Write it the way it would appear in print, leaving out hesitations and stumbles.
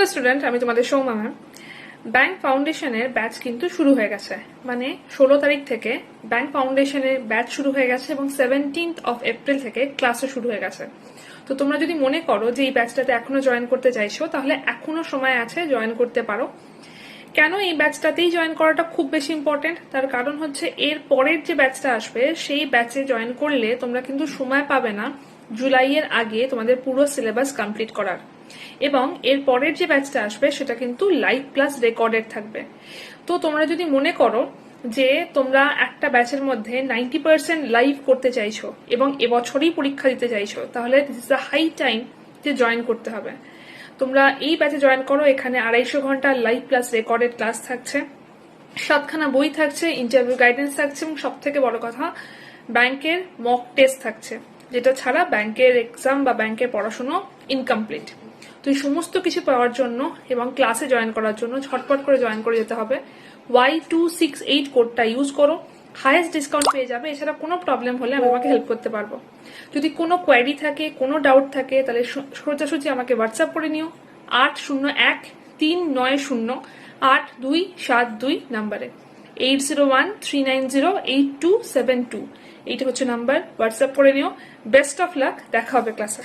Hello student, আমি তোমাদের Soumya ma'am. Bank ফাউন্ডেশনের ব্যাচ কিন্তু শুরু হয়ে গেছে, মানে 16 তারিখ থেকে ব্যাংক ফাউন্ডেশনের ব্যাচ শুরু হয়ে গেছে এবং 17th of এপ্রিল থেকে ক্লাসও শুরু হয়ে গেছে। তো তোমরা যদি মনে করো যে এই ব্যাচটাতে এখনো জয়েন করতে চাইছো, তাহলে এখনো সময় আছে, জয়েন করতে পারো। কেন এই ব্যাচটাতেই জয়েন করাটা খুব বেশি ইম্পর্টেন্ট, তার কারণ হচ্ছে এর পরের যে ব্যাচটা আসবে সেই ব্যাচে জয়েন করলে তোমরা কিন্তু সময় পাবে না জুলাইয়ের আগে তোমাদের পুরো সিলেবাস কমপ্লিট করার। এবং এর পরের যে ব্যাচটা আসবে সেটা কিন্তু লাইভ প্লাস রেকর্ডেড থাকবে। তো তোমরা যদি মনে করো যে তোমরা একটা ব্যাচের মধ্যে 90% লাইভ করতে চাইছো এবং এবছরই পরীক্ষা দিতে চাইছো, তাহলে this is the high time যে জয়েন করতে হবে। তোমরা এই ব্যাচে জয়েন করো। এখানে 250 ঘন্টা লাইভ প্লাস রেকর্ডেড ক্লাস থাকছে, 7খানা বই থাকছে, ইন্টারভিউ গাইডেন্স থাকছে এবং সব থেকে বড় কথা ব্যাংকের মক টেস্ট থাকছে, যেটা ছাড়া ব্যাংকের এক্সাম বা ব্যাংকের পড়াশোনা ইনকমপ্লিট। তো এই সমস্ত কিছু পাওয়ার জন্য এবং ক্লাসে জয়েন করার জন্য ঝটপট করে জয়েন করে যেতে হবে। Y268 কোডটা ইউজ করো, হাইয়েস্ট ডিসকাউন্ট পেয়ে যাবে। এছাড়া কোনো প্রবলেম হলে আমি তোমাকে হেল্প করতে পারবো। যদি কোনো কোয়ারি থাকে, কোনো ডাউট থাকে, তাহলে সোজাসুজি আমাকে হোয়াটসঅ্যাপ করে নিও 8013908272 নাম্বারে, 8013908272। এইটা হচ্ছে নাম্বার, হোয়াটসঅ্যাপ করে নিও। বেস্ট অফ লাক, দেখা হবে ক্লাসে।